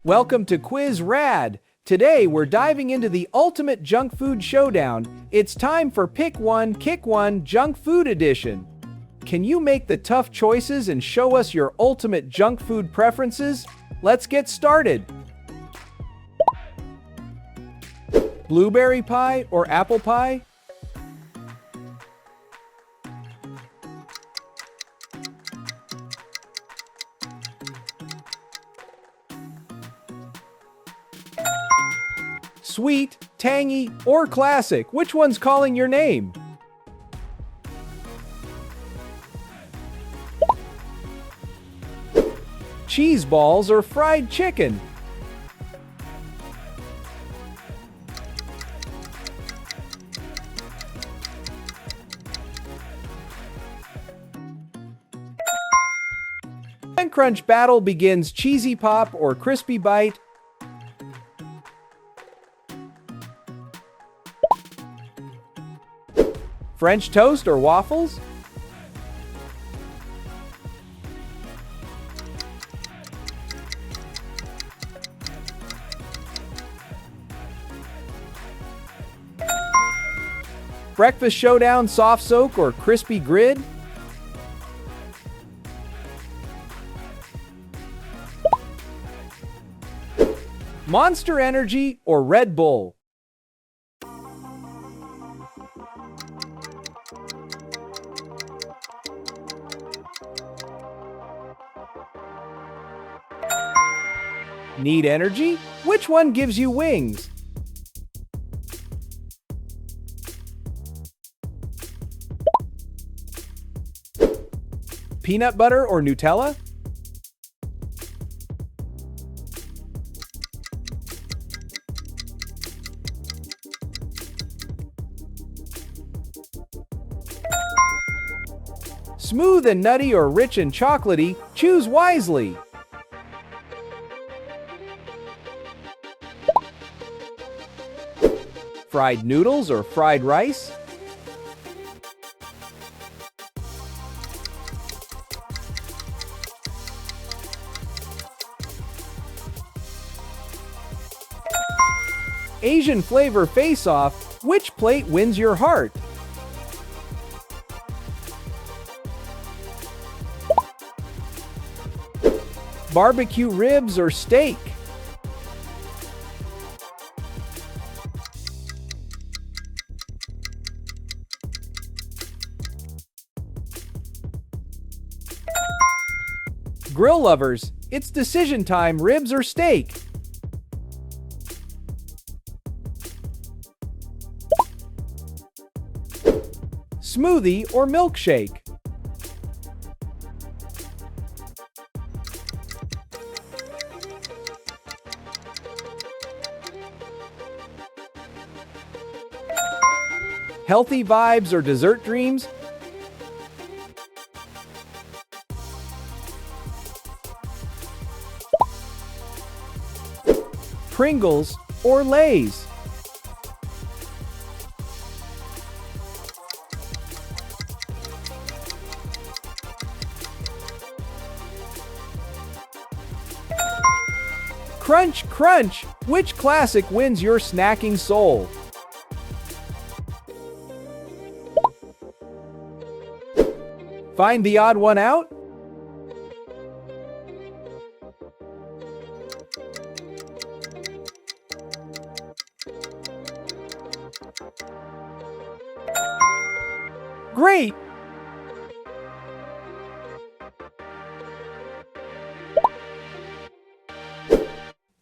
Welcome to Quiz RAD. Today we're diving into the ultimate junk food showdown. It's time for Pick One, Kick One, Junk Food Edition. Can you make the tough choices and show us your ultimate junk food preferences? Let's get started. Blueberry pie or apple pie? Sweet, tangy, or classic? Which one's calling your name? Cheese balls or fried chicken? When crunch battle begins, cheesy pop or crispy bite? French toast or waffles? Breakfast showdown, soft soak or crispy grid? Monster Energy or Red Bull? Need energy? Which one gives you wings? Peanut butter or Nutella? Smooth and nutty or rich and chocolatey? Choose wisely. Fried noodles or fried rice? Asian flavor face-off, which plate wins your heart? Barbecue ribs or steak? Grill lovers, it's decision time, ribs or steak? Smoothie or milkshake? Healthy vibes or dessert dreams? Pringles or Lay's? Crunch, crunch! Which classic wins your snacking soul? Find the odd one out? Great!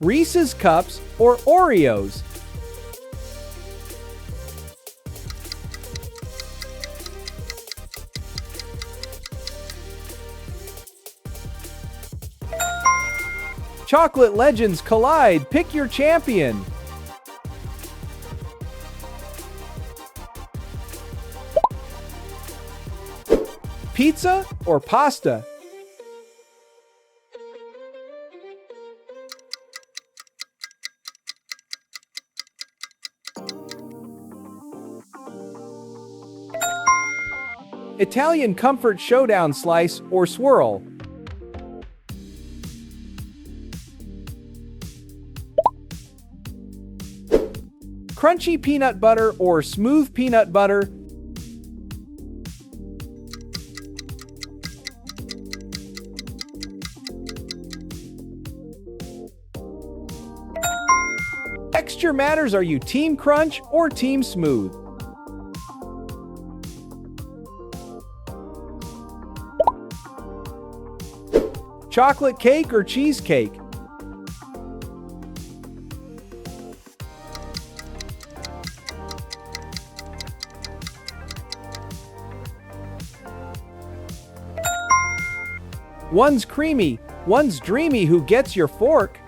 Reese's Cups or Oreos? Chocolate legends collide. Pick your champion. Pizza or pasta? Italian comfort showdown, slice or swirl? Crunchy peanut butter or smooth peanut butter? Texture matters. Are you Team Crunch or Team Smooth? Chocolate cake or cheesecake? One's creamy, one's dreamy. Who gets your fork?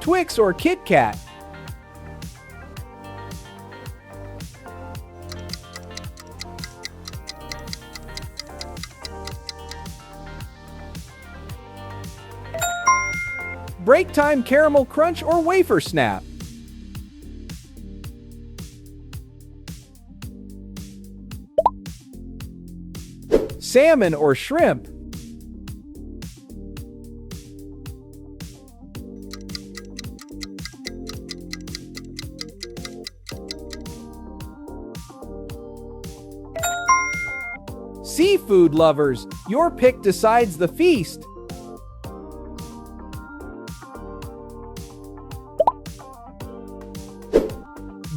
Twix or Kit Kat? Break time caramel crunch or wafer snap? Salmon or shrimp? Seafood lovers, your pick decides the feast.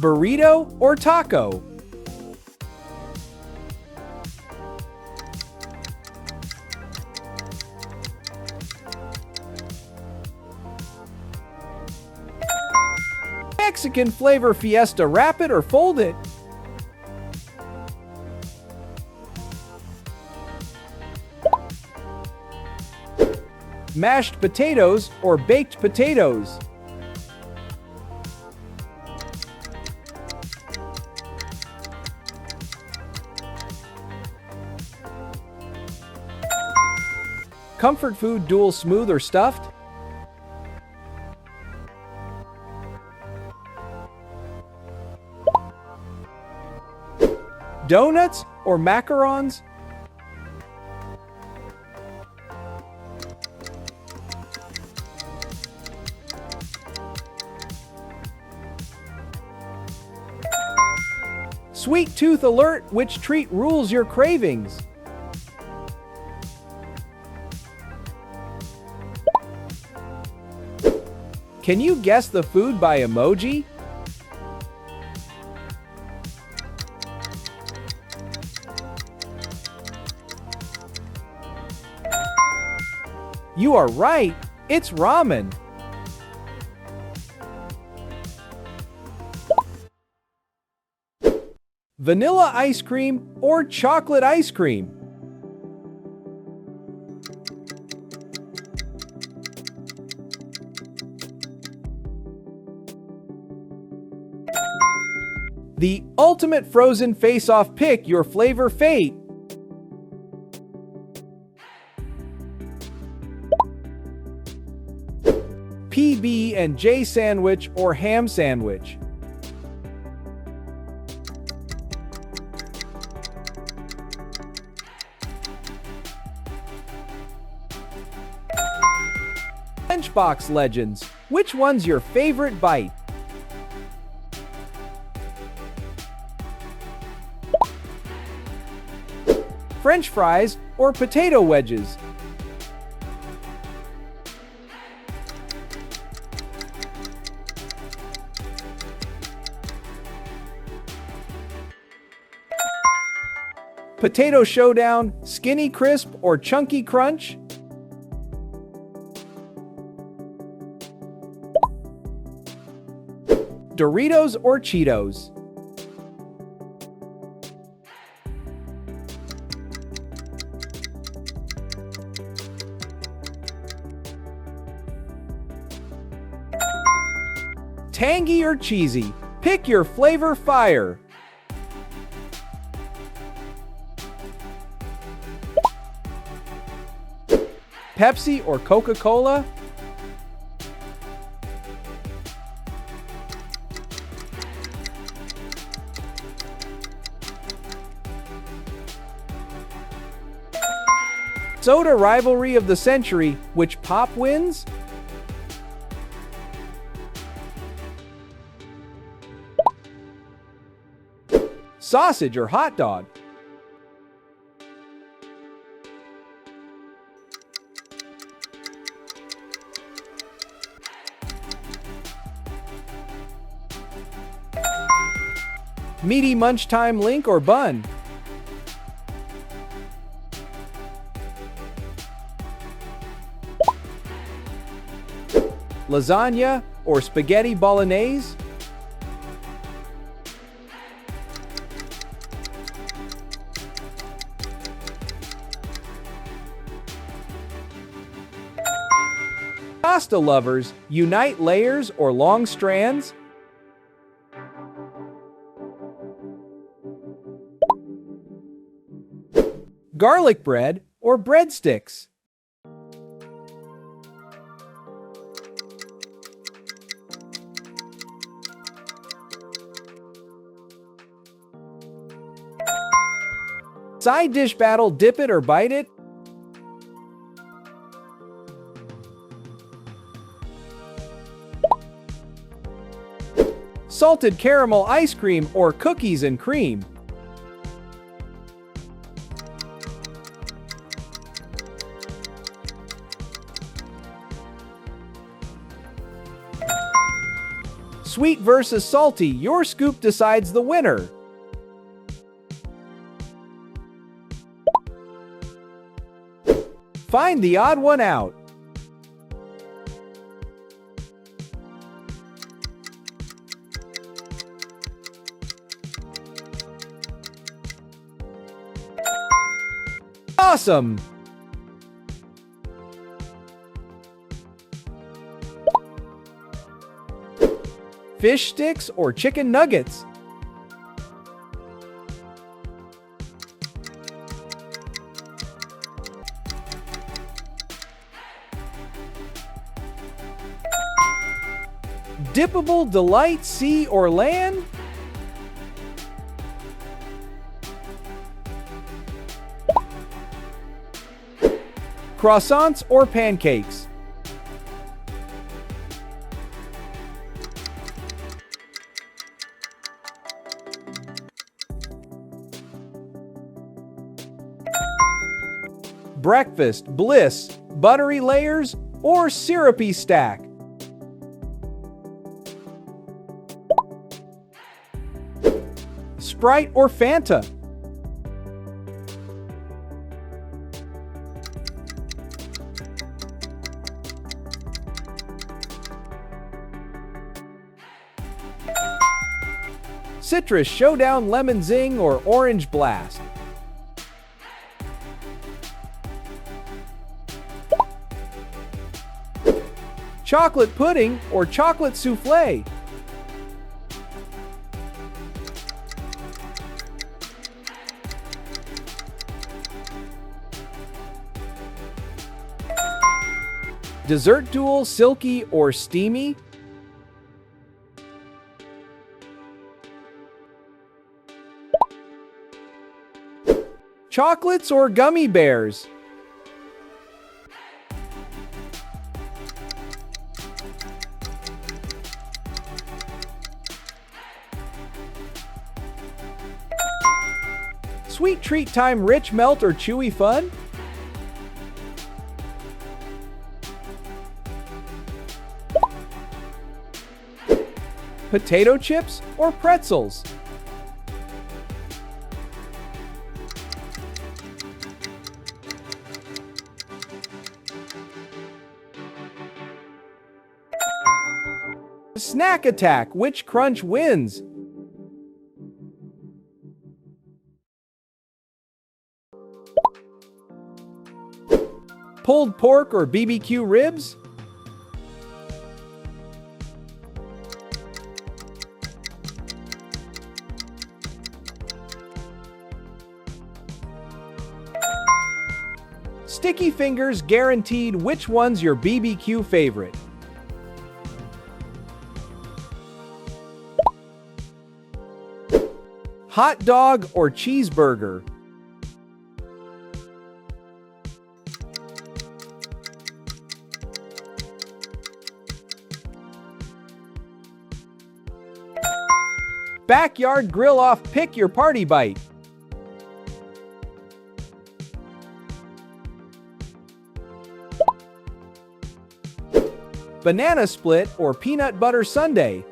Burrito or taco? Mexican flavor fiesta, wrap it or fold it? Mashed potatoes or baked potatoes? Comfort food, dual smooth or stuffed? Donuts or macarons? Sweet tooth alert, which treat rules your cravings? Can you guess the food by emoji? You are right, it's ramen. Vanilla ice cream or chocolate ice cream? The ultimate frozen face-off, pick your flavor fate. PB&J sandwich or ham sandwich? Lunchbox legends, which one's your favorite bite? French fries or potato wedges? Potato showdown, skinny crisp or chunky crunch? Doritos or Cheetos? Tangy or cheesy? Pick your flavor, fire. Pepsi or Coca-Cola? Soda rivalry of the century, which pop wins? Sausage or hot dog? Meaty munch time link or bun? Lasagna or spaghetti bolognese? Pasta lovers, unite layers or long strands? Garlic bread or breadsticks? Side dish battle, dip it or bite it? Salted caramel ice cream or cookies and cream? Sweet versus salty, your scoop decides the winner. Find the odd one out. Awesome! Fish sticks or chicken nuggets? Dippable delight, sea or land? Croissants or pancakes? Breakfast, bliss, buttery layers, or syrupy stack? Sprite or Fanta? Citrus Showdown Lemon Zing or Orange Blast? Chocolate pudding or chocolate souffle? Dessert duel, silky or steamy? Chocolates or gummy bears? Sweet treat time, rich melt or chewy fun? Potato chips or pretzels? Snack attack, which crunch wins? Pulled pork or BBQ ribs? Sticky fingers guaranteed, which one's your BBQ favorite? Hot dog or cheeseburger? Backyard grill off, pick your party bite. Banana split or peanut butter sundae.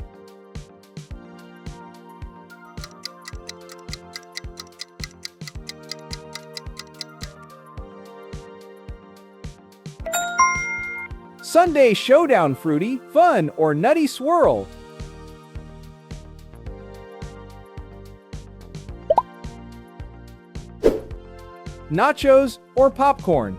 Sundae showdown, fruity, fun, or nutty swirl. Nachos or popcorn.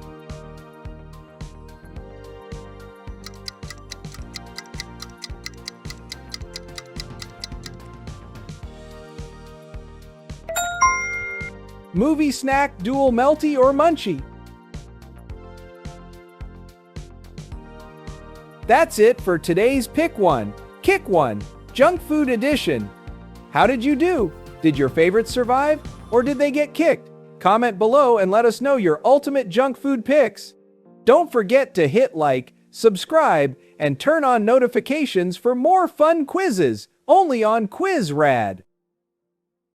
Movie snack, dual melty or munchie. That's it for today's Pick One, Kick One, Junk Food Edition. How did you do? Did your favorites survive, or did they get kicked? Comment below and let us know your ultimate junk food picks. Don't forget to hit like, subscribe, and turn on notifications for more fun quizzes, only on QuizRAD.